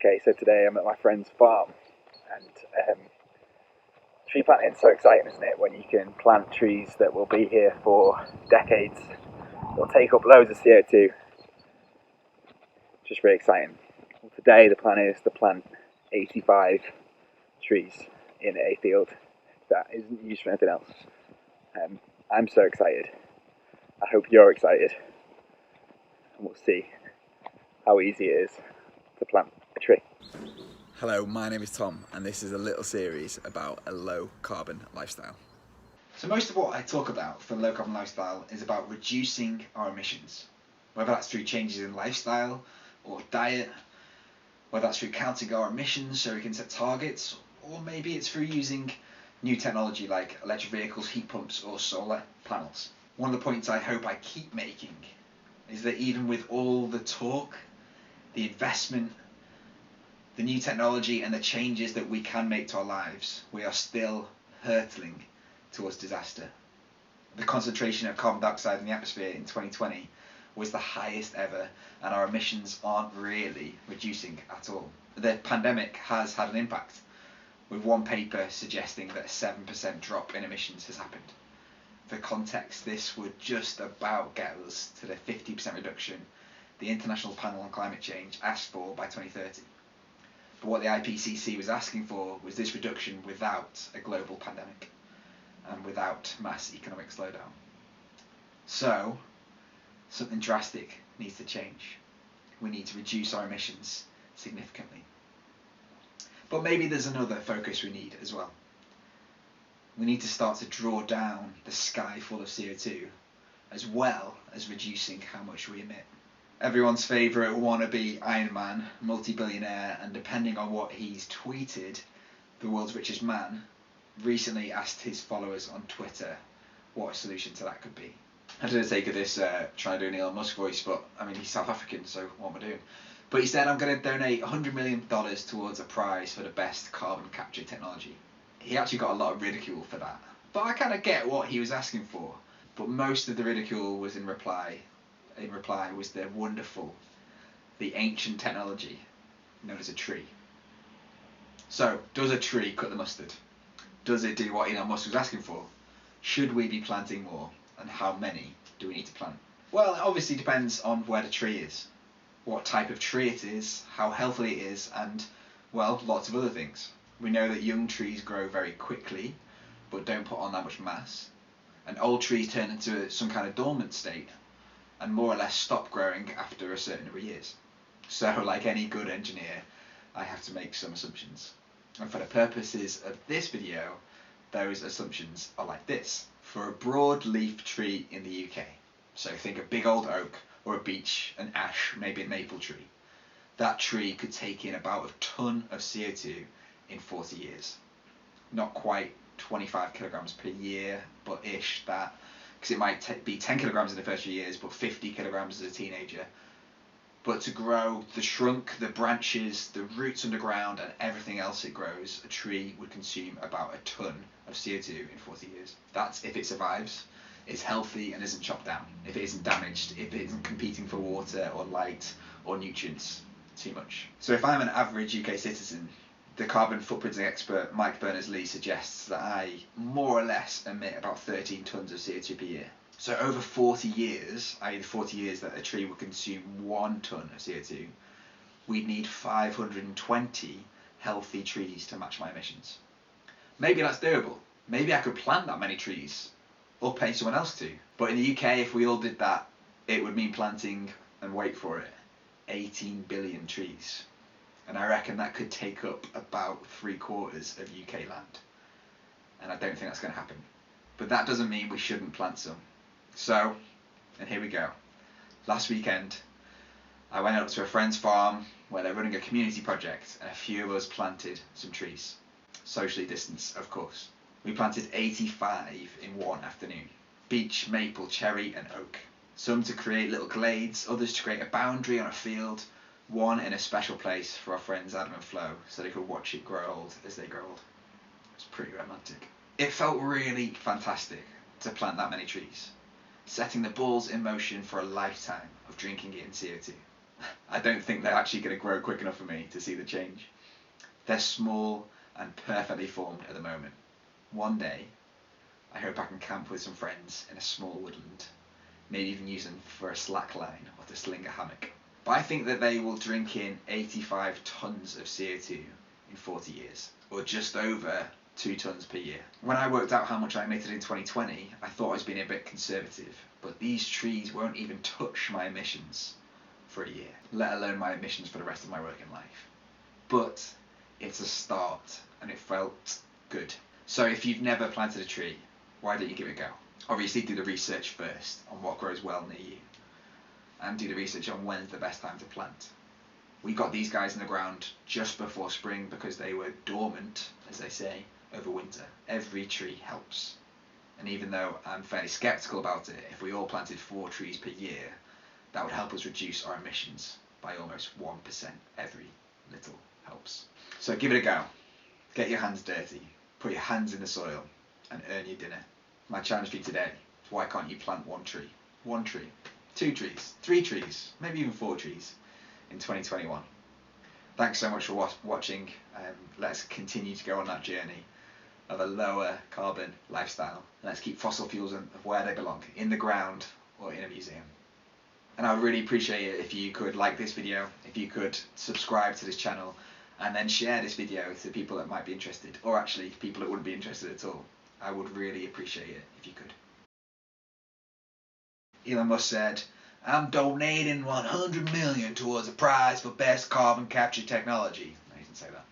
Okay, so today I'm at my friend's farm, and tree planting is so exciting, isn't it? When you can plant trees that will be here for decades, they'll take up loads of CO2. Just really exciting. Well, today the plan is to plant 85 trees in a field that isn't used for anything else. I'm so excited. I hope you're excited, and we'll see how easy it is to plant a tree. Hello, my name is Tom, and this is a little series about a low carbon lifestyle. So most of what I talk about for low carbon lifestyle is about reducing our emissions, whether that's through changes in lifestyle or diet, whether that's through counting our emissions so we can set targets, or maybe it's through using new technology like electric vehicles, heat pumps or solar panels. One of the points I hope I keep making is that even with all the talk, the investment, the new technology and the changes that we can make to our lives, we are still hurtling towards disaster. The concentration of carbon dioxide in the atmosphere in 2020 was the highest ever, and our emissions aren't really reducing at all. The pandemic has had an impact, with one paper suggesting that a 7% drop in emissions has happened. For context, this would just about get us to the 50% reduction the International Panel on Climate Change asked for by 2030. But what the IPCC was asking for was this reduction without a global pandemic and without mass economic slowdown. So, something drastic needs to change. We need to reduce our emissions significantly. But maybe there's another focus we need as well. We need to start to draw down the sky full of CO2, as well as reducing how much we emit. Everyone's favourite wannabe Iron Man, multi-billionaire, and depending on what he's tweeted, the world's richest man, recently asked his followers on Twitter what a solution to that could be. I didn't take of this trying to do an Elon Musk voice, but I mean, he's South African, so what am I doing? But he said, I'm going to donate $100 million towards a prize for the best carbon capture technology. He actually got a lot of ridicule for that. But I kind of get what he was asking for. But most of the ridicule was in reply was the wonderful, the ancient technology known as a tree. So, does a tree cut the mustard? Does it do what Elon Musk was asking for? Should we be planting more? And how many do we need to plant? Well, it obviously depends on where the tree is, what type of tree it is, how healthy it is, and, well, lots of other things. We know that young trees grow very quickly, but don't put on that much mass. And old trees turn into some kind of dormant state, and more or less stop growing after a certain number of years. So, like any good engineer, I have to make some assumptions. And for the purposes of this video, those assumptions are like this. For a broadleaf tree in the UK, so think a big old oak or a beech, an ash, maybe a maple tree, that tree could take in about a tonne of CO2 in 40 years. Not quite 25 kilograms per year, but ish that, because it might be 10 kilograms in the first few years, but 50 kilograms as a teenager. But to grow the trunk, the branches, the roots underground, and everything else it grows, a tree would consume about a tonne of CO2 in 40 years. That's if it survives, is healthy and isn't chopped down, if it isn't damaged, if it isn't competing for water or light or nutrients too much. So if I'm an average UK citizen, the carbon footprinting expert Mike Berners-Lee suggests that I more or less emit about 13 tonnes of CO2 per year. So over 40 years, i.e. the 40 years that a tree would consume 1 tonne of CO2, we'd need 520 healthy trees to match my emissions. Maybe that's doable. Maybe I could plant that many trees, or pay someone else to. But in the UK, if we all did that, it would mean planting, and wait for it, 18 billion trees. And I reckon that could take up about 3/4 of UK land. And I don't think that's going to happen. But that doesn't mean we shouldn't plant some. So, and here we go. Last weekend, I went up to a friend's farm where they're running a community project, and a few of us planted some trees. Socially distanced, of course. We planted 85 in one afternoon. Beech, maple, cherry and oak. Some to create little glades, others to create a boundary on a field, one in a special place for our friends Adam and Flo, so they could watch it grow old as they grow old. It was pretty romantic. It felt really fantastic to plant that many trees, setting the balls in motion for a lifetime of drinking in CO2. I don't think they're actually going to grow quick enough for me to see the change. They're small and perfectly formed at the moment. One day, I hope I can camp with some friends in a small woodland, maybe even use them for a slack line or to sling a hammock. But I think that they will drink in 85 tons of CO2 in 40 years, or just over 2 tons per year. When I worked out how much I emitted in 2020, I thought I was being a bit conservative, but these trees won't even touch my emissions for a year, let alone my emissions for the rest of my working life. But it's a start, and it felt good. So if you've never planted a tree, why don't you give it a go? Obviously do the research first on what grows well near you, and do the research on when's the best time to plant. We got these guys in the ground just before spring because they were dormant, as they say, over winter. Every tree helps. And even though I'm fairly sceptical about it, if we all planted 4 trees per year, that would help us reduce our emissions by almost 1%. Every little helps. So give it a go. Get your hands dirty, put your hands in the soil, and earn your dinner. My challenge for you today is, why can't you plant 1 tree? 1 tree, 2 trees, 3 trees, maybe even 4 trees in 2021. Thanks so much for watching. Let's continue to go on that journey of a lower carbon lifestyle. Let's keep fossil fuels of where they belong, in the ground or in a museum. And I would really appreciate it if you could like this video, if you could subscribe to this channel, and then share this video to people that might be interested, or actually people that wouldn't be interested at all. I would really appreciate it if you could. Elon Musk said, "I'm donating 100 million towards a prize for best carbon capture technology." No, he didn't say that.